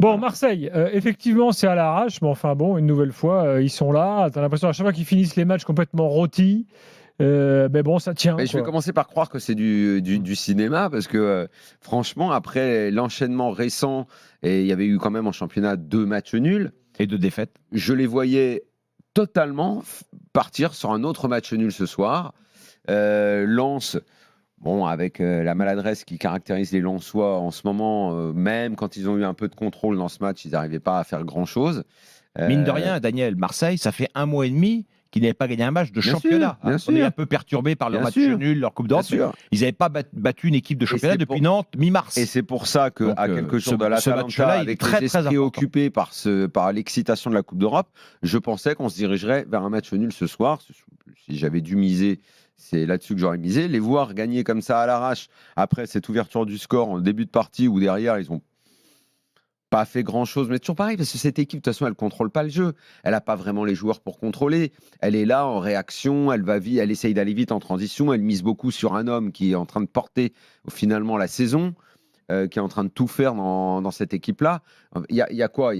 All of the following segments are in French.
Bon, Voilà. Marseille, effectivement, c'est à l'arrache, mais enfin bon, une nouvelle fois, ils sont là. T'as l'impression à chaque fois qu'ils finissent les matchs complètement rôtis. Mais bon, ça tient, Mais je vais quoi. commencer par croire que c'est du cinéma parce que franchement, après l'enchaînement récent, et il y avait eu quand même en championnat 2 matchs nuls, Et de défaite. je les voyais totalement partir sur un autre match nul ce soir. Lens, bon, avec la maladresse qui caractérise les Lensois en ce moment, même quand ils ont eu un peu de contrôle dans ce match, ils n'arrivaient pas à faire grand-chose. Mine de Euh, rien, Daniel, Marseille, ça fait 1 mois et demi qu'ils n'avaient pas gagné un match de bien championnat. sûr, bien On est sûr, un peu perturbé par leur bien match sûr, nul, leur Coupe bien d'Europe, mais sûr. ils n'avaient pas battu une équipe de Et championnat c'est depuis pour, Nantes et mi-mars. c'est pour ça Donc, qu'à quelques jours de ce l'Atalanta, match-là, il est avec très, les très esprits important. occupés par l'excitation de la Coupe d'Europe, je pensais qu'on se dirigerait vers un match nul ce soir. Si j'avais dû miser, c'est là-dessus que j'aurais misé. Les voir gagner comme ça à l'arrache, après cette ouverture du score en début de partie, où derrière, ils ont pas fait grand-chose, mais toujours pareil, parce que cette équipe, de toute façon, elle contrôle pas le jeu. Elle n'a pas vraiment les joueurs pour contrôler. Elle est là en réaction, elle va vite, elle essaye d'aller vite en transition, elle mise beaucoup sur un homme qui est en train de porter finalement la saison, qui est en train de tout faire dans cette équipe-là. Il y a quoi?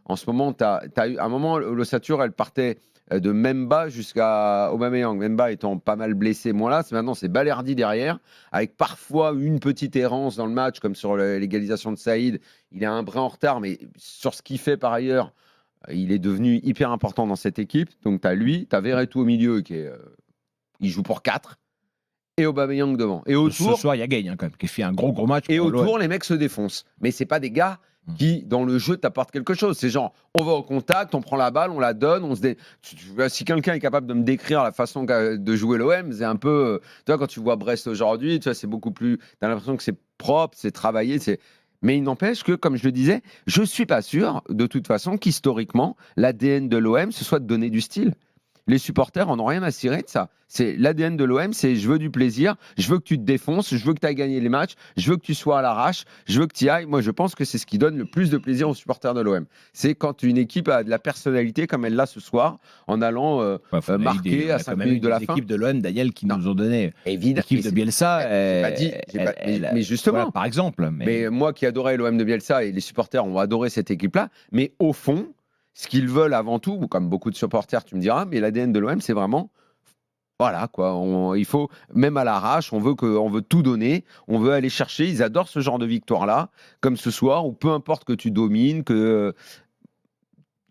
En ce moment, tu as eu un moment, l'ossature, elle partait de Memba jusqu'à Aubameyang. Memba étant pas mal blessé, moi là, maintenant c'est Balerdi derrière, avec parfois une petite errance dans le match, comme sur l'égalisation de Saïd. Il est un brin en retard, mais sur ce qu'il fait par ailleurs, il est devenu hyper important dans cette équipe. Donc tu as lui, tu as Verretou au milieu, il joue pour 4 et Aubameyang devant. Et Ce autour, soir, il y a Gagne, hein, quand même, qui fait un gros match et pour l'OM. autour, les mecs se défoncent. Mais c'est pas des gars qui, dans le jeu, t'apportent quelque chose. C'est genre, on va au contact, on prend la balle, on la donne, Si quelqu'un est capable de me décrire la façon de jouer l'OM, c'est un peu... Tu vois, quand tu vois Brest aujourd'hui, tu vois, c'est beaucoup plus... T'as l'impression que c'est propre, c'est travaillé, c'est... Mais il n'empêche que, comme je le disais, je suis pas sûr, de toute façon, qu'historiquement, l'ADN de l'OM, ce soit de donner du style. Les supporters en ont rien à cirer de ça. C'est l'ADN de l'OM, c'est je veux du plaisir, je veux que tu te défonces, je veux que tu ailles gagner les matchs, je veux que tu sois à l'arrache, je veux que tu y ailles. Moi, je pense que c'est ce qui donne le plus de plaisir aux supporters de l'OM. C'est quand une équipe a de la personnalité comme elle l'a ce soir, en allant marquer On à a quand 5 même eu minutes de la des fin. équipes de l'OM, Daniel, qui Non, nous ont donné. évidemment. L'équipe de Bielsa, J'ai pas dit, mais justement. voilà, par exemple. Mais moi qui adorais l'OM de Bielsa et les supporters ont adoré cette équipe-là, mais au fond, ce qu'ils veulent avant tout, comme beaucoup de supporters, tu me diras, mais l'ADN de l'OM, c'est vraiment, voilà quoi, il faut, même à l'arrache, on veut tout donner, on veut aller chercher, ils adorent ce genre de victoire-là, comme ce soir, où peu importe que tu domines, que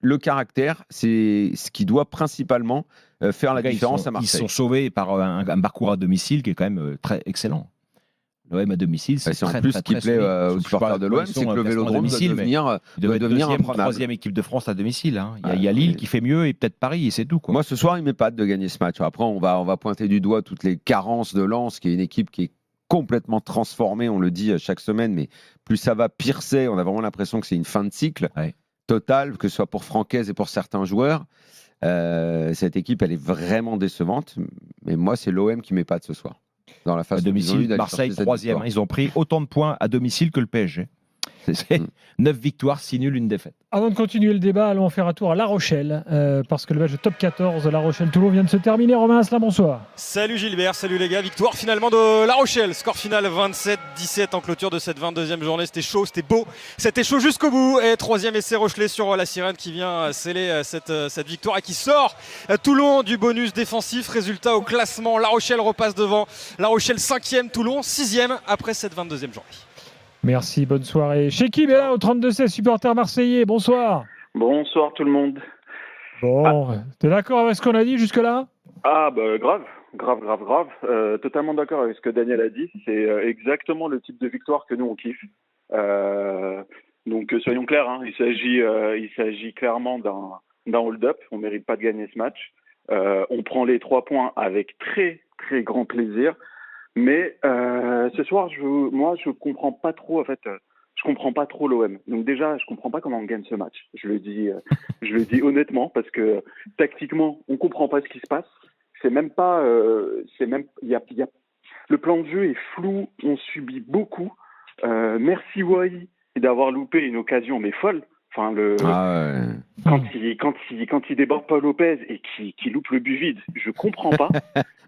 le caractère, c'est ce qui doit principalement faire la différence à Ils Marseille. sont sauvés par un parcours à domicile qui est quand même très excellent. L'OM à domicile, c'est C'est en très, plus très, ce qui très plaît solide. aux supporters de l'OM, c'est que le Vélodrome doit devenir Il devait être deuxième, imprenable. troisième équipe de France à domicile. Hein. Il y a Lille qui fait mieux et peut-être Paris, et c'est tout, quoi. Moi, ce soir, il m'épate de gagner ce match. Après, on va pointer du doigt toutes les carences de Lens, qui est une équipe qui est complètement transformée, on le dit chaque semaine, mais plus ça va, pire c'est. On a vraiment l'impression que c'est une fin de cycle totale, que ce soit pour Francaise et pour certains joueurs. Cette équipe, elle est vraiment décevante. Mais moi, c'est l'OM qui m'épate ce soir. Dans la À façon domicile, Marseille, troisième. Ils ont pris autant de points à domicile que le PSG. C'est 9 victoires, 6 nuls, 1 défaite. Avant de continuer le débat, allons faire un tour à La Rochelle, parce que le match de top 14 de La Rochelle-Toulon vient de se terminer. Romain Asselin, bonsoir. Salut Gilbert, salut les gars. Victoire finalement de La Rochelle. Score final 27-17 en clôture de cette 22e journée. C'était chaud, c'était beau. C'était chaud jusqu'au bout. Et troisième essai Rochelais sur la Sirène qui vient sceller cette victoire et qui sort Toulon du bonus défensif. Résultat au classement, La Rochelle repasse devant. La Rochelle 5e, Toulon 6e après cette 22e journée. Merci, bonne soirée. Chekib est là au 32-16, supporter marseillais. Bonsoir. Bonsoir tout le monde. Bon, t'es d'accord avec ce qu'on a dit jusque-là? Ah bah grave. Totalement d'accord avec ce que Daniel a dit. C'est exactement le type de victoire que nous on kiffe. Donc soyons clairs, hein, il s'agit clairement d'un hold-up. On mérite pas de gagner ce match. On prend les 3 points avec très très grand plaisir. Mais ce soir, je comprends pas trop en fait. Je comprends pas trop l'OM. Donc déjà, je comprends pas comment on gagne ce match. Je le dis honnêtement parce que tactiquement, on comprend pas ce qui se passe. C'est même pas, le plan de jeu est flou. On subit beaucoup. Merci Wai d'avoir loupé une occasion mais folle. Enfin, Ah ouais. quand il déborde Paul Lopez et qu'il loupe le but vide, je comprends pas.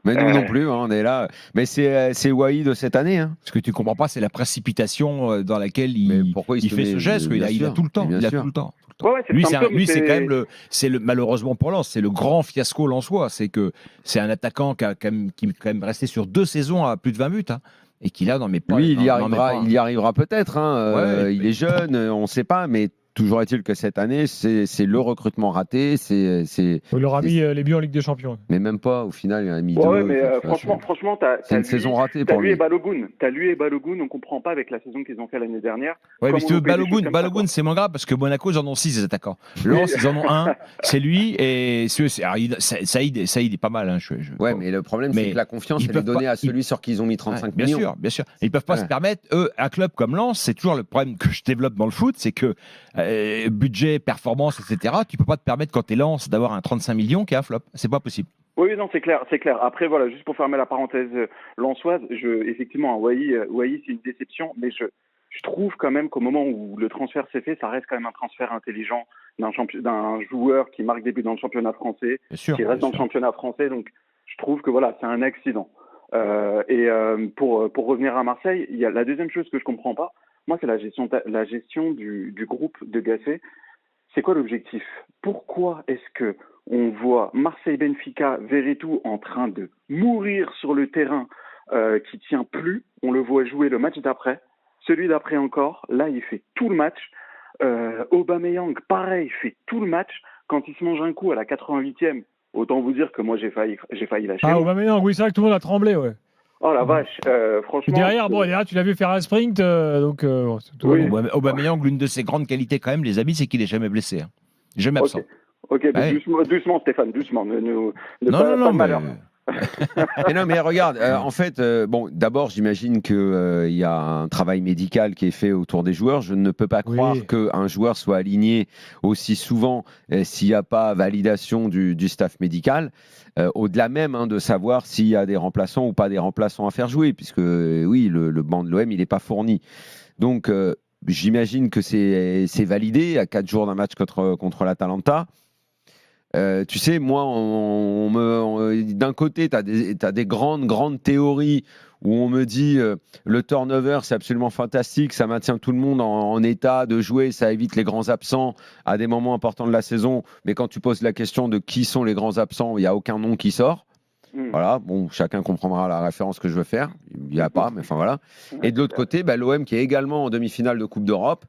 Mais nous non plus, hein, on est là. Mais c'est Wai de cette année. Hein. Ce que tu comprends pas, c'est la précipitation dans laquelle Mais il, pourquoi il se fait met- ce geste. bien Il a sûr, tout le temps. bien Il a sûr. tout le temps. Ouais, c'est Lui, le c'est symptôme, c'est quand même malheureusement pour Lens, c'est le grand fiasco lensois. C'est que c'est un attaquant qui est quand même resté sur 2 saisons à plus de 20 buts. Hein, et qui là, n'en met pas. Lui, il y n'en met pas. il y arrivera peut-être. Hein. Ouais, Il est jeune, on ne sait pas, mais toujours est-il que cette année, c'est le recrutement raté. Il leur a mis les buts en Ligue des Champions. Mais même pas. Au final, il en a mis Ouais, deux. mais Enfin, tu vois, franchement, c'est une saison ratée pour lui. T'as lui et Balogun, on comprend pas avec la saison qu'ils ont fait l'année dernière. Ouais, mais si tu veux, Balogun, Balogun, c'est moins grave parce que Monaco, ils en ont 6 des attaquants. Lens, ils en ont un, c'est lui, et Saïd est pas mal. Hein, Ouais, mais le problème, c'est que la confiance, elle est donnée à celui sur qui ils ont mis 35 bien millions. sûr, bien sûr. Ils peuvent pas se permettre, eux, un club comme Lens, c'est toujours le problème que je développe dans le foot, c'est que budget, performance, etc., tu peux pas te permettre quand t'es Lens d'avoir un 35 millions qui est un flop. C'est pas possible. Oui, non, c'est clair. Après, voilà, juste pour fermer la parenthèse lensoise, effectivement, Wai, c'est une déception, mais je trouve quand même qu'au moment où le transfert s'est fait, ça reste quand même un transfert intelligent d'un joueur qui marque des buts dans le championnat français, qui reste dans le championnat français. Donc, je trouve que voilà, c'est un accident. Pour revenir à Marseille, il y a la deuxième chose que je comprends pas. Moi, c'est la gestion du groupe de Gasset. C'est quoi l'objectif? Pourquoi est-ce que on voit Marseille-Benfica, Veretout en train de mourir sur le terrain qui tient plus? On le voit jouer le match d'après, celui d'après encore. Là, il fait tout le match. Aubameyang, pareil, fait tout le match. Quand il se mange un coup à la 88e, autant vous dire que moi j'ai failli lâcher. Ah, Aubameyang, oui, c'est vrai que tout le monde a tremblé, ouais. Oh la vache, franchement. Derrière, tu l'as vu faire un sprint, donc. Oui. Aubameyang, l'une de ses grandes qualités quand même, les amis, c'est qu'il est jamais blessé, hein. Jamais absent. Ok, doucement, Stéphane, doucement. Non, malheur. Mais non, mais regarde, en fait, d'abord, j'imagine qu'il y a un travail médical qui est fait autour des joueurs. Je ne peux pas croire qu'un joueur soit aligné aussi souvent s'il n'y a pas validation du staff médical. Au-delà même de savoir s'il y a des remplaçants ou pas des remplaçants à faire jouer, puisque oui, le banc de l'OM, il n'est pas fourni. Donc, j'imagine que c'est validé à 4 jours d'un match contre l'Atalanta. Tu sais, moi, d'un côté, tu as des grandes théories où on me dit le turnover, c'est absolument fantastique, ça maintient tout le monde en état de jouer, ça évite les grands absents à des moments importants de la saison. Mais quand tu poses la question de qui sont les grands absents, il n'y a aucun nom qui sort. Voilà, bon, chacun comprendra la référence que je veux faire. Il n'y a pas, mais enfin voilà. Et de l'autre côté, l'OM qui est également en demi-finale de Coupe d'Europe.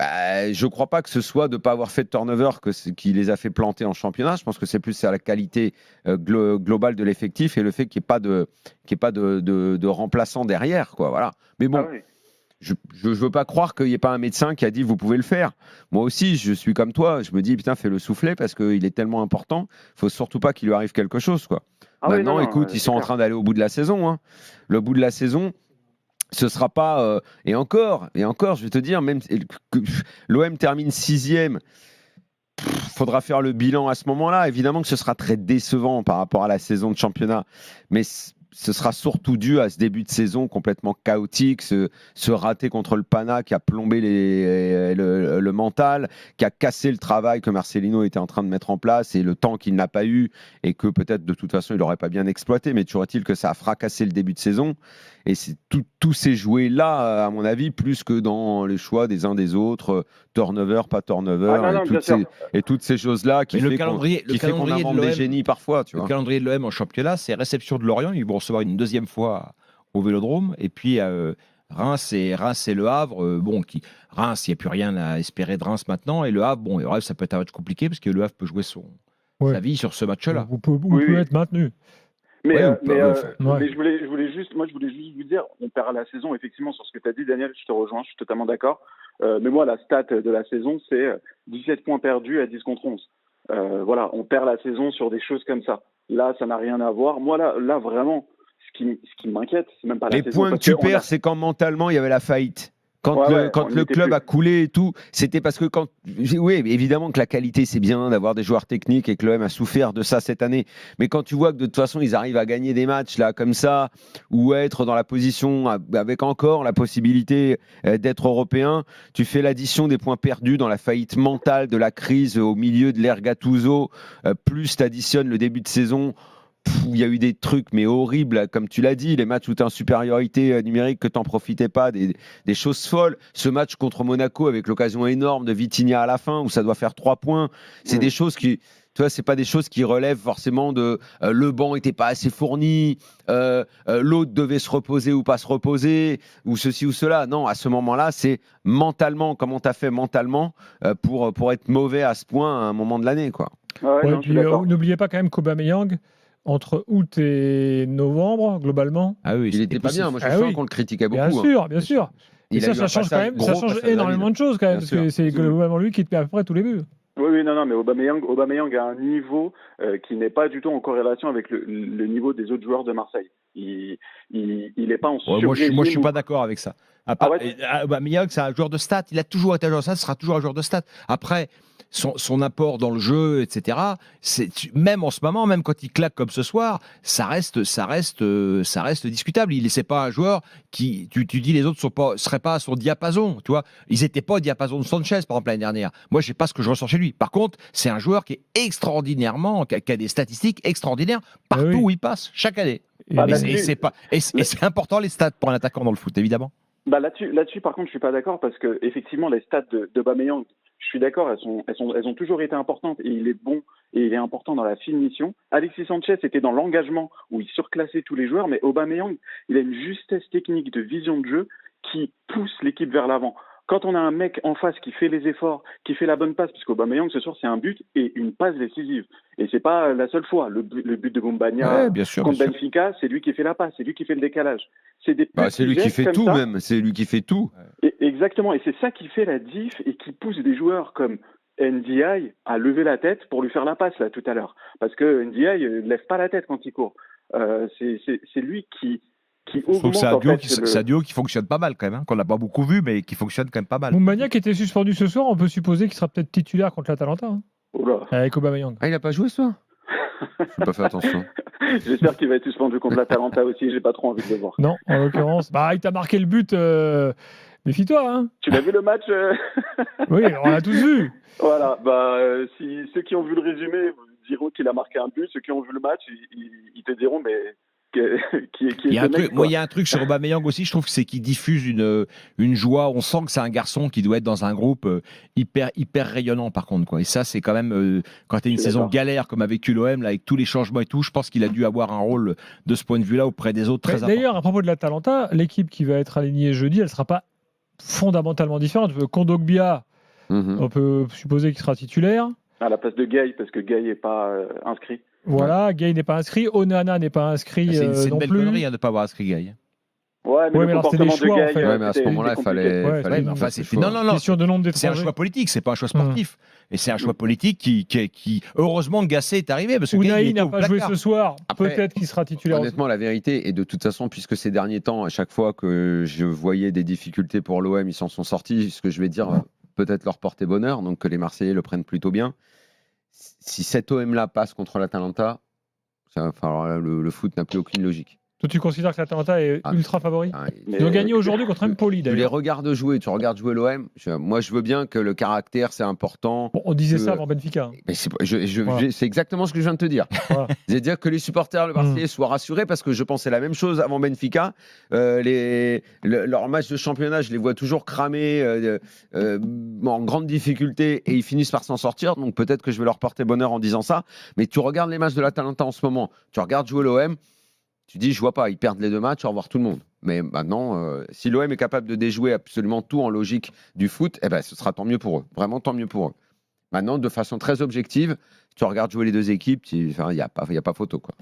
Je ne crois pas que ce soit de ne pas avoir fait de turnover qui les a fait planter en championnat. Je pense que c'est plus à la qualité globale de l'effectif et le fait qu'il n'y ait pas de remplaçant derrière, quoi. Voilà. Mais bon, je ne veux pas croire qu'il n'y ait pas un médecin qui a dit vous pouvez le faire. Moi aussi, je suis comme toi. Je me dis putain, fais-le souffler parce qu'il est tellement important. Il ne faut surtout pas qu'il lui arrive quelque chose, quoi. Maintenant, écoute, ils sont en train d'aller au bout de la saison. Hein. Le bout de la saison. Ce sera pas et encore, je vais te dire, même que l'OM termine 6e, faudra faire le bilan à ce moment-là. Évidemment que ce sera très décevant par rapport à la saison de championnat, mais ce sera surtout dû à ce début de saison complètement chaotique, ce raté contre le Pana qui a plombé le mental, qui a cassé le travail que Marcelino était en train de mettre en place et le temps qu'il n'a pas eu et que peut-être de toute façon il n'aurait pas bien exploité, mais toujours est-il que ça a fracassé le début de saison et c'est tout s'est joué là, à mon avis, plus que dans les choix des uns des autres, turnover, pas turnover, et toutes ces choses-là qui fait qu'on invente des génies parfois. Tu vois. Le calendrier de l'OM en championnat, c'est réception de Lorient, ils vont recevoir une deuxième fois au Vélodrome, et puis Reims et Le Havre. Reims, il n'y a plus rien à espérer de Reims maintenant, et Le Havre, ça peut être un match compliqué parce que Le Havre peut jouer sa vie sur ce match-là. Vous pouvez être maintenu. Mais je voulais juste vous dire, on perd la saison, effectivement, sur ce que tu as dit, Daniel, je te rejoins, je suis totalement d'accord. Mais moi, la stat de la saison, c'est 17 points perdus à 10 contre 11. Voilà, on perd la saison sur des choses comme ça. Là, ça n'a rien à voir. Moi, là vraiment, ce qui m'inquiète, c'est même pas la saison. Les points que tu perds, c'est quand mentalement, il y avait la faillite. Quand on le était club plus. a coulé et tout, c'était parce que oui, évidemment que la qualité c'est bien d'avoir des joueurs techniques et que l'OM a souffert de ça cette année. Mais quand tu vois que de toute façon ils arrivent à gagner des matchs là comme ça ou être dans la position avec encore la possibilité d'être européen, tu fais l'addition des points perdus dans la faillite mentale de la crise au milieu de l'ère Gattuso, plus t'additionnes le début de saison. Il y a eu des trucs mais horribles, comme tu l'as dit, les matchs où tu es en supériorité numérique que tu n'en profitais pas, des choses folles. Ce match contre Monaco avec l'occasion énorme de Vitinha à la fin où ça doit faire 3 points, c'est des choses qui, tu vois, c'est pas des choses qui relèvent forcément de le banc était pas assez fourni, l'autre devait se reposer ou pas se reposer, ou ceci ou cela. Non, à ce moment-là, c'est mentalement, comment tu as fait mentalement pour être mauvais à ce point à un moment de l'année, quoi. Ouais, Ouais, non, je suis puis, d'accord. n'oubliez pas quand même qu'Aubameyang, entre août et novembre, globalement, Ah oui, Il c'était était pas bien. Moi, je Ah sens oui. qu'on le critiquait bien beaucoup. sûr, bien sûr. Et Il a eu ça un change quand passage, même, ça gros change passage à énormément vide. de choses quand même, Bien parce que sûr. c'est globalement lui qui te met à peu près tous les buts. Oui, non, mais Aubameyang a un niveau qui n'est pas du tout en corrélation avec le niveau des autres joueurs de Marseille. Il est pas en Ouais, moi, je suis sur-régime pas d'accord avec ça. Ah ouais. Aubameyang, c'est un joueur de stats. Il a toujours été un joueur de stats. Ce sera toujours un joueur de stats. Après, son apport dans le jeu, etc. Même en ce moment, même quand il claque comme ce soir, ça reste discutable. C'est pas un joueur qui, tu dis, les autres seraient pas à son diapason. Tu vois, ils étaient pas au diapason de Sanchez, par exemple l'année dernière. Moi, je sais pas ce que je ressens chez lui. Par contre, c'est un joueur qui est extraordinairement, qui a des statistiques extraordinaires partout oui. où il passe chaque année. Bah, Et là-dessus- c'est important les stats pour un attaquant dans le foot, évidemment. Bah là-dessus, par contre, je suis pas d'accord parce que effectivement, les stats d'Aubameyang, je suis d'accord, elles ont toujours été importantes et il est bon et il est important dans la finition. Alexis Sanchez était dans l'engagement où il surclassait tous les joueurs, mais Aubameyang, il a une justesse technique de vision de jeu qui pousse l'équipe vers l'avant. Quand on a un mec en face qui fait les efforts, qui fait la bonne passe, parce qu'Aubameyang ce soir c'est un but et une passe décisive. Et c'est pas la seule fois. Le but de Bombagna Bien sûr. contre Benfica, c'est lui qui fait la passe, c'est lui qui fait le décalage. C'est des petits C'est lui qui gestes fait comme tout ça. même. C'est lui qui fait tout. Exactement, et c'est ça qui fait la diff et qui pousse des joueurs comme NDI à lever la tête pour lui faire la passe là tout à l'heure. Parce que NDI ne lève pas la tête quand il court. C'est lui qui Je trouve augmente que c'est un en duo, fait c'est un duo qui fonctionne pas mal quand même, qu'on n'a pas beaucoup vu, mais qui fonctionne quand même pas mal. Moumania qui était suspendu ce soir, on peut supposer qu'il sera peut-être titulaire contre l'Atalanta, Oh là. avec Aubameyang. Ah, il a pas joué ce soir. J'ai pas fait attention. J'espère qu'il va être suspendu contre l'Atalanta aussi, j'ai pas trop envie de le voir. Non, en l'occurrence, il t'a marqué le but. Méfie-toi, hein. Tu l'as vu le match Oui, on l'a tous vu. Voilà, si ceux qui ont vu le résumé diront qu'il a marqué un but, ceux qui ont vu le match, ils te diront mais qui est Il y a ce un truc, mec, moi, quoi. il y a un truc sur Aubameyang aussi, je trouve que c'est qu'il diffuse une joie. On sent que c'est un garçon qui doit être dans un groupe hyper rayonnant, par contre, quoi. Et ça, c'est quand même quand tu as une Je suis saison d'accord. galère comme a vécu l'OM, là, avec tous les changements et tout, je pense qu'il a dû avoir un rôle de ce point de vue-là auprès des autres très important. D'ailleurs, à propos de l'Atalanta, l'équipe qui va être alignée jeudi, elle ne sera pas fondamentalement différente. Kondogbia, on peut supposer qu'il sera titulaire. À la place de Gay, parce que Gay n'est pas inscrit. Voilà, Gay n'est pas inscrit, Onana n'est pas inscrit C'est une non belle plus. connerie de ne pas avoir inscrit Gaï. Ouais, mais Ouais, le mais alors, c'est des comportement choix, de en fait. Gay, Ouais, mais à ce c'était moment-là, il compliqué. fallait. Ouais, fallait c'est- faire Enfin, ce c'est choix. non. Question de nombre C'est un d'étrangers. choix politique, c'est pas un choix sportif. Et c'est un choix politique qui heureusement Gassé est arrivé parce que Gaï, il Unai était n'a au pas joué placard. ce soir. Après, Peut-être qu'il sera titulaire. Honnêtement, la vérité, et de toute façon, puisque ces derniers temps, à chaque fois que je voyais des difficultés pour l'OM, ils s'en sont sortis, ce que je vais dire, peut-être leur porter bonheur, donc que les Marseillais le prennent plutôt bien. Si cet OM-là passe contre l'Atalanta, le foot n'a plus aucune logique. Toi, tu considères que l'Atalanta est ultra favori? Mais- Ils ont gagné aujourd'hui contre Empoli, Tu les d'ailleurs. regardes jouer, tu regardes jouer l'OM. Moi, je veux bien que le caractère, c'est important. Bon, on disait que- ça avant Benfica. Mais c'est Voilà. c'est exactement ce que je viens de te dire. Voilà. C'est-à-dire que les supporters le Marseillais soient rassurés parce que je pensais la même chose avant Benfica. Leurs matchs de championnat, je les vois toujours cramés, en grande difficulté et ils finissent par s'en sortir. Donc peut-être que je vais leur porter bonheur en disant ça. Mais tu regardes les matchs de l'Atalanta en ce moment, tu regardes jouer l'OM, tu dis je vois pas, ils perdent les deux matchs, au revoir tout le monde. Mais maintenant, si l'OM est capable de déjouer absolument tout en logique du foot, eh ben, ce sera tant mieux pour eux. Vraiment tant mieux pour eux. Maintenant, de façon très objective, si tu regardes jouer les deux équipes, il n'y a pas photo, quoi.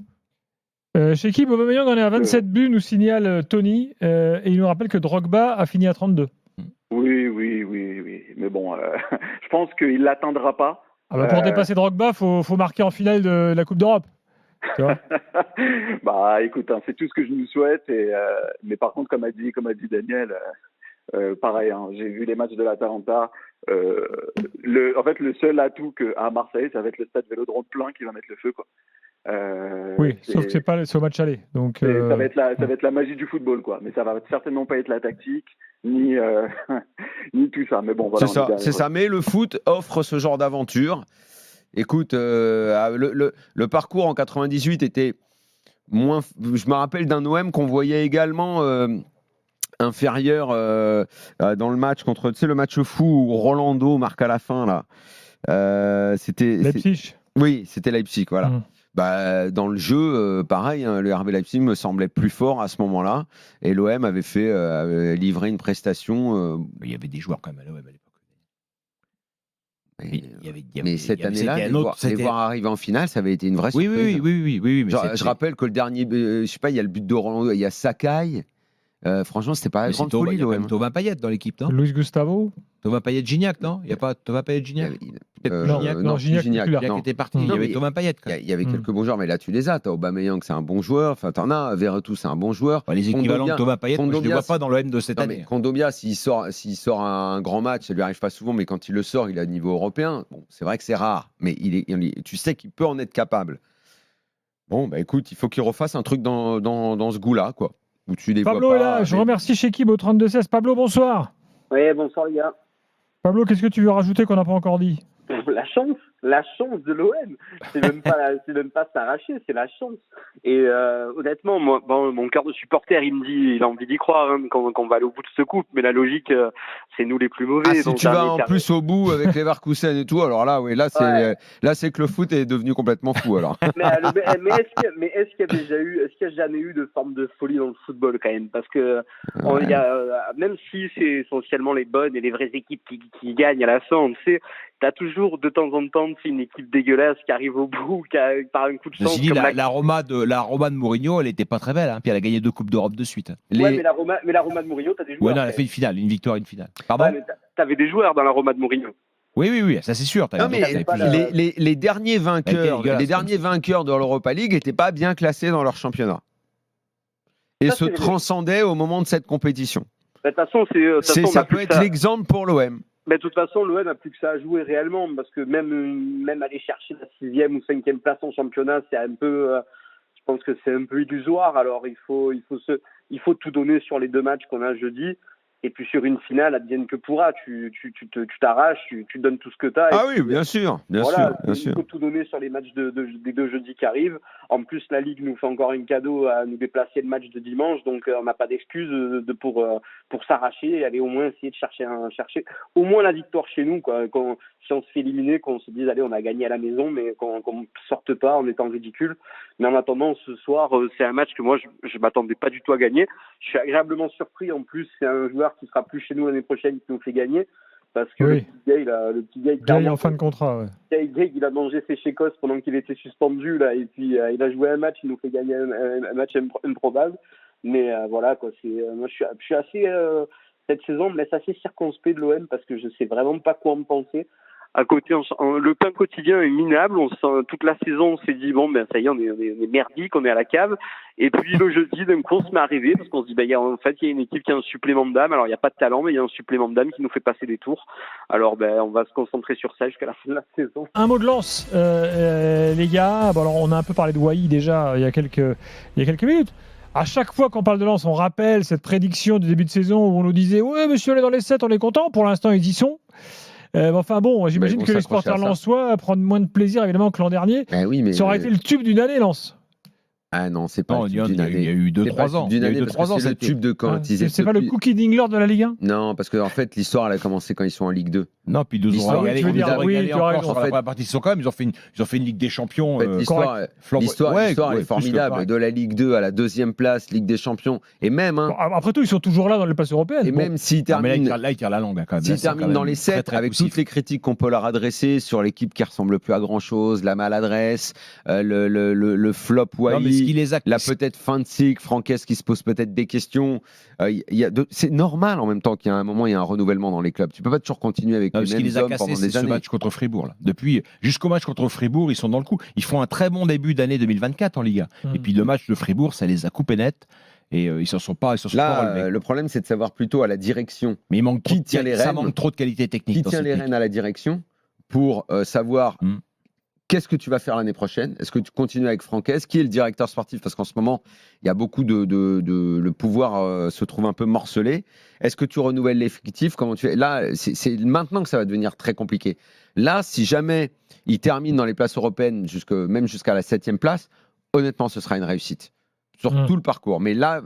Chez qui Aubameyang en est à 27 buts, nous signale Tony. Et il nous rappelle que Drogba a fini à 32. Oui. Mais bon, je pense qu'il ne l'atteindra pas. Pour dépasser Drogba, faut marquer en finale de la Coupe d'Europe. Tu vois Écoute, c'est tout ce que je nous souhaite. Mais par contre, comme a dit Daniel, Pareil, hein, j'ai vu les matchs de l'Atalanta. En fait, le seul atout à Marseille, ça va être le stade Vélodrome plein qui va mettre le feu, quoi. Oui, sauf que c'est au match aller. Donc, ça va être la magie du football, quoi. Mais ça va certainement pas être la tactique, ni, ni tout ça. Mais bon, voilà. C'est ça. Mais le foot offre ce genre d'aventure. Écoute, le parcours en 98 était moins. Je me rappelle d'un OM qu'on voyait également inférieur dans le match contre, tu sais, le match fou où Rolando marque à la fin là. C'était Leipzig. Oui, c'était Leipzig, voilà. Mmh. Dans le jeu, pareil, hein, le RB Leipzig me semblait plus fort à ce moment-là, et l'OM avait livré une prestation. Il y avait des joueurs quand même à l'OM à l'époque. Mais cette année-là, les voir arriver en finale, ça avait été une vraie surprise. Oui. Je rappelle que le dernier, je sais pas, il y a le but de Rolando, il y a Sakai. Franchement, c'était pas la grande folie. Il y a quand même Thomas Payet dans l'équipe, non? Luis Gustavo. Thomas Payet Gignac, non? Il n'y a pas Thomas Payet Gignac? Non, Gignac était parti. Il y avait Thomas Payet. Il y avait quelques bons joueurs, mais là tu les as. T'as Aubameyang, c'est un bon joueur. Enfin, t'en as. Verretou, c'est un bon joueur. Les équivalents de Thomas Payet, je ne les vois pas dans l'OM de cette année. Kondogbia, s'il sort un grand match, ça lui arrive pas souvent, mais quand il le sort, il est à niveau européen. Bon, c'est vrai que c'est rare, mais tu sais qu'il peut en être capable. Bon, écoute, il faut qu'il refasse un truc dans ce goût-là, quoi. Où tu les Pablo vois est pas, là. Je remercie Chekib au 32-16. Pablo, bonsoir. Oui, bonsoir les gars. Pablo, qu'est-ce que tu veux rajouter qu'on n'a pas encore dit? La chance de l'OM, c'est même pas s'arracher, c'est la chance. Et honnêtement, moi, mon cœur de supporter, il a envie d'y croire hein, qu'on va aller au bout de ce coupe, mais la logique, c'est nous les plus mauvais. Si tu vas en plus au bout avec Leverkusen et tout, alors là, oui, là c'est que le foot est devenu complètement fou alors. mais est-ce qu'il y a jamais eu de forme de folie dans le football quand même? Parce que même si c'est essentiellement les bonnes et les vraies équipes qui gagnent à la fin, on sait. T'as toujours de temps en temps une équipe dégueulasse qui arrive au bout, par un coup de chance. La Roma de Mourinho, elle était pas très belle, hein, puis elle a gagné 2 coupes d'Europe de suite. Ouais, mais la Roma de Mourinho, t'as des joueurs. Ouais, non, elle a fait une victoire, une finale. Pardon. Ouais, mais t'avais des joueurs dans la Roma de Mourinho. Oui, ça c'est sûr. Non, mais les derniers vainqueurs de l'Europa League n'étaient pas bien classés dans leur championnat et se transcendaient au moment de cette compétition. De toute façon, ça peut être l'exemple pour l'OM. Mais de toute façon, l'OM n'a plus que ça à jouer réellement, parce que même aller chercher la 6e ou 5e place en championnat, c'est un peu, je pense que c'est un peu illusoire. Alors il faut tout donner sur les 2 matchs qu'on a jeudi. Et puis sur une finale, advienne que pourra, tu t'arraches, tu donnes tout ce que tu as. Ah oui, bien sûr. Il faut tout donner sur les matchs des 2 jeudis qui arrivent. En plus, la Ligue nous fait encore un cadeau à nous déplacer le match de dimanche, donc on n'a pas d'excuse pour s'arracher et aller au moins essayer de chercher au moins la victoire chez nous, quoi. Si on se fait éliminer, qu'on se dise allez, on a gagné à la maison, mais qu'on ne sorte pas en étant ridicule. Mais en attendant, ce soir, c'est un match que moi je m'attendais pas du tout à gagner. Je suis agréablement surpris. En plus, c'est un joueur qui sera plus chez nous l'année prochaine qui nous fait gagner, parce que le petit gars il est en fin de contrat. Il a mangé ses chécos pendant qu'il était suspendu là, et puis il a joué un match, il nous fait gagner un match improbable. Mais voilà quoi, moi je suis assez cette saison me laisse assez circonspect de l'OM parce que je sais vraiment pas quoi en penser. À côté, le pain quotidien est minable. Toute la saison, on s'est dit ça y est, on est merdique, on est à la cave. Et puis le jeudi, d'un coup, on se met à rêver parce qu'on se dit il y a une équipe qui a un supplément d'âme. Alors il n'y a pas de talent, mais il y a un supplément d'âme qui nous fait passer des tours. Alors on va se concentrer sur ça jusqu'à la fin de la saison. Un mot de Lens, les gars. Alors on a un peu parlé de Wai déjà il y a quelques minutes. À chaque fois qu'on parle de Lens, on rappelle cette prédiction du début de saison où on nous disait ouais, monsieur, on est dans les 7, on est content. Pour l'instant, ils y sont. J'imagine que les supporters lensois prennent moins de plaisir évidemment que l'an dernier. Ça aurait été le tube d'une année, Lens. Ah non, c'est pas il y a eu 2-3 ans. C'est le tube de quand c'est pas le cookie Dingler de la Ligue 1. Non, parce qu'en fait, l'histoire, elle a commencé quand ils sont en Ligue 2. Non, puis ils ont régalé encore sur la fait, première partie. Ils ont fait une Ligue des Champions. L'histoire est formidable. De la Ligue 2 à la 2e place, Ligue des Champions. Et même. Après tout, ils sont toujours là dans les places européennes. Et même s'ils terminent. Là, ils tirent la langue quand même. S'ils terminent dans les 7, avec toutes les critiques qu'on peut leur adresser sur l'équipe qui ressemble plus à grand chose, la maladresse, le flop Wai, la peut-être fin de cycle, Franquès qui se pose peut-être des questions. C'est normal en même temps qu'il y a un moment, il y a un renouvellement dans les clubs. Tu peux pas toujours continuer avec les mêmes hommes pendant des années. Ce match contre Fribourg. Là. Depuis jusqu'au match contre Fribourg, ils sont dans le coup. Ils font un très bon début d'année 2024 en Liga. Et puis le match de Fribourg, ça les a coupés net. Et ils s'en sont pas relevés. Là, le problème, c'est de savoir plutôt à la direction Mais il manque qui tient les ça rênes. manque trop de qualité technique. Qui dans tient cette les équipe. rênes à la direction pour savoir qu'est-ce que tu vas faire l'année prochaine. Est-ce que tu continues avec Francaise? Qui est le directeur sportif? Parce qu'en ce moment, il y a beaucoup le pouvoir se trouve un peu morcelé. Est-ce que tu renouvelles l'effectif? Comment tu fais? Là, c'est maintenant que ça va devenir très compliqué. Là, si jamais il termine dans les places européennes, même jusqu'à la 7e place, honnêtement, ce sera une réussite. Sur tout le parcours. Mais là,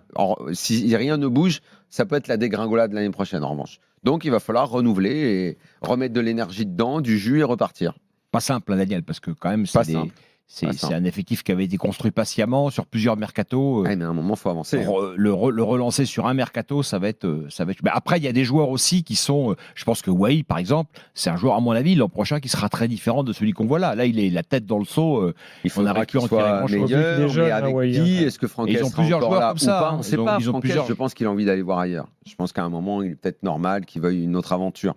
si rien ne bouge, ça peut être la dégringolade l'année prochaine, en revanche. Donc, il va falloir renouveler et remettre de l'énergie dedans, du jus et repartir. Pas simple, hein, Daniel, parce que quand même, c'est un effectif qui avait été construit patiemment sur plusieurs mercatos. Mais à un moment, il faut avancer. Le relancer sur un mercato, ça va être. Mais après, il y a des joueurs aussi qui sont. Je pense que Wai, par exemple, c'est un joueur, à mon avis, l'an prochain, qui sera très différent de celui qu'on voit là. Là, il est la tête dans le seau. Il faudra qu'il soit meilleur. Mais avec qui? Est-ce que Francaise ils ont plusieurs sera joueurs là comme ça. ou pas? On ne sait pas. Ils ont Francaise, je pense qu'il a envie d'aller voir ailleurs. Je pense qu'à un moment, il est peut-être normal qu'il veuille une autre aventure.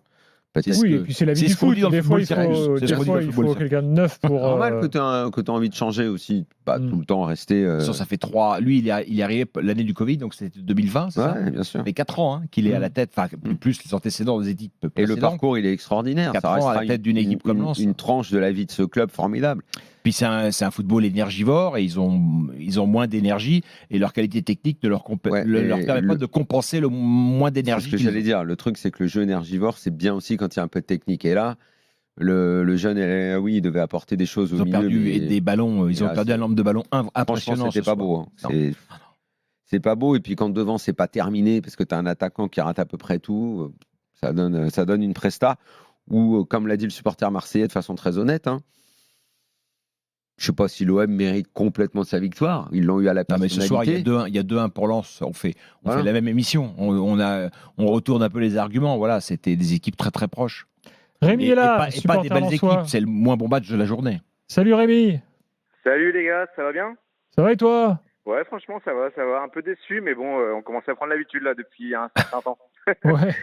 Oui, et puis c'est la vie du foot. Des fois, il faut quelqu'un de neuf pour. Normal que tu as envie de changer aussi, pas tout le temps rester. Ça fait 3. Lui, il est arrivé l'année du Covid, donc c'était 2020, c'est ça? Bien sûr. Ça fait 4 ans qu'il est à la tête, plus les antécédents des équipes précédentes. Et le parcours, il est extraordinaire. 4 ans à la tête d'une équipe comme Lens. Une tranche de la vie de ce club formidable. Puis c'est un football énergivore et ils ont moins d'énergie et leur qualité technique ne leur permet pas de compenser le moins d'énergie. C'est ce que j'allais dire. Le truc, c'est que le jeu énergivore, c'est bien aussi quand il y a un peu de technique. Et là, le jeune, oui, il devait apporter des choses au milieu. Perdu des ballons. Ils ont perdu un nombre de ballons impressionnant. Franchement, c'était pas beau. C'est pas beau. Et puis quand devant, c'est pas terminé parce que tu as un attaquant qui rate à peu près tout, ça donne une presta. Ou, comme l'a dit le supporter marseillais de façon très honnête, je ne sais pas si l'OM mérite complètement sa victoire. Ils l'ont eu à la personnalité. Mais ce soir, il y a 2-1 pour Lens. On fait la même émission. On retourne un peu les arguments. Voilà, c'était des équipes très très proches. Rémi est là. Et pas des belles équipes. C'est le moins bon match de la journée. Salut Rémi. Salut les gars, ça va bien? Ça va et toi? Ouais, franchement, ça va. Un peu déçu, mais bon, on commence à prendre l'habitude là depuis un certain temps. Ouais.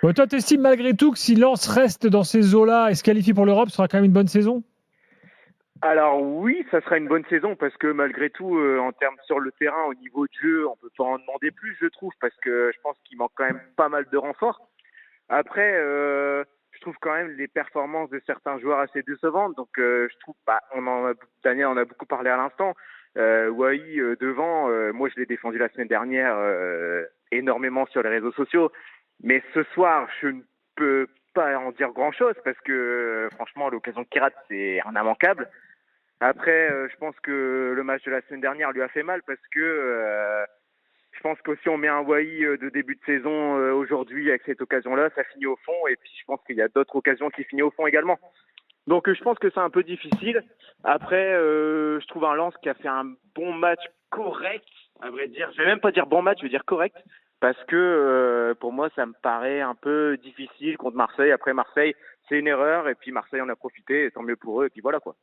Bon, toi, t'estimes malgré tout que si Lens reste dans ces eaux-là et se qualifie pour l'Europe, ce sera quand même une bonne saison? Alors oui, ça sera une bonne saison parce que malgré tout, en termes sur le terrain, au niveau de jeu, on peut pas en demander plus, je trouve, parce que je pense qu'il manque quand même pas mal de renforts. Après, je trouve quand même les performances de certains joueurs assez décevantes. Donc je trouve, Daniel en a beaucoup parlé à l'instant. Wai devant, moi je l'ai défendu la semaine dernière énormément sur les réseaux sociaux. Mais ce soir, je ne peux pas en dire grand-chose parce que franchement, l'occasion qu'il rate, c'est un immanquable. Après, je pense que le match de la semaine dernière lui a fait mal parce que je pense que si on met un Wai de début de saison aujourd'hui avec cette occasion-là, ça finit au fond. Et puis je pense qu'il y a d'autres occasions qui finissent au fond également. Donc je pense que c'est un peu difficile. Après, je trouve un Lens qui a fait un bon match correct, à vrai dire. Je vais même pas dire bon match, je vais dire correct. Parce que pour moi, ça me paraît un peu difficile contre Marseille. Après Marseille, c'est une erreur. Et puis Marseille en a profité, et tant mieux pour eux. Et puis voilà quoi.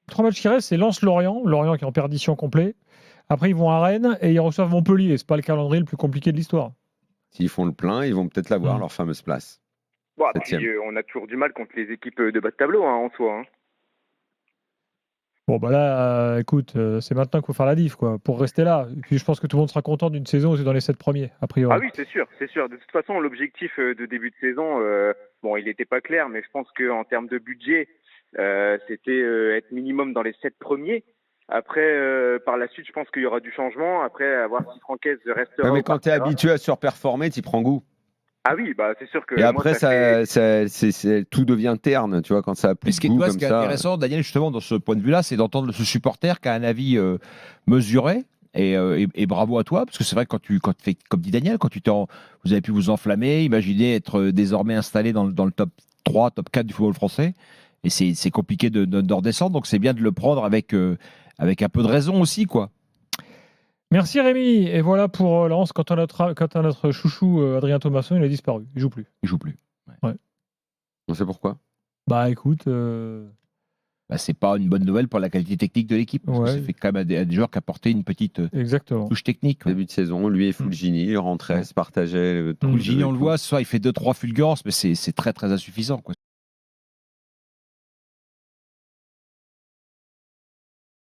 3 matchs qui restent, c'est Lens-Lorient. Lorient qui est en perdition complet. Après, ils vont à Rennes et ils reçoivent Montpellier. C'est pas le calendrier le plus compliqué de l'histoire. S'ils font le plein, ils vont peut-être l'avoir, leur fameuse place. Bon, puis, on a toujours du mal contre les équipes de bas de tableau en soi. Bon, bah là, écoute, c'est maintenant qu'il faut faire la diff, quoi, pour rester là. Et puis je pense que tout le monde sera content d'une saison où c'est dans les 7 premiers, a priori. Ah oui, c'est sûr. De toute façon, l'objectif de début de saison, il n'était pas clair, mais je pense qu'en termes de budget, c'était être minimum dans les 7 premiers. Après, par la suite, je pense qu'il y aura du changement. Après, à voir si Francaise restera. Mais quand tu es habitué à surperformer, tu prends goût. Ah oui, c'est sûr que. Et après, tout devient terne, tu vois, quand ça a plus de goût comme ça. Ce qui est intéressant, Daniel, justement, dans ce point de vue-là, c'est d'entendre ce supporter qui a un avis mesuré. Et bravo à toi, parce que c'est vrai que quand tu fais, comme dit Daniel, vous avez pu vous enflammer, imaginez être désormais installé dans le top 3, top 4 du football français. Et c'est compliqué de redescendre, donc c'est bien de le prendre avec un peu de raison aussi, quoi. Merci Rémi. Et voilà pour Lens. Quant à notre chouchou Adrien Thomasson, il a disparu. Il joue plus. Ouais. On sait pourquoi. Bah écoute. C'est pas une bonne nouvelle pour la qualité technique de l'équipe. Parce que ça fait quand même à des joueurs qui apportaient une petite touche technique. Début de saison, lui et Fulgini, ils rentraient, se partageaient. Fulgini, on le voit, soit il fait 2-3 fulgurances, mais c'est très très insuffisant, quoi.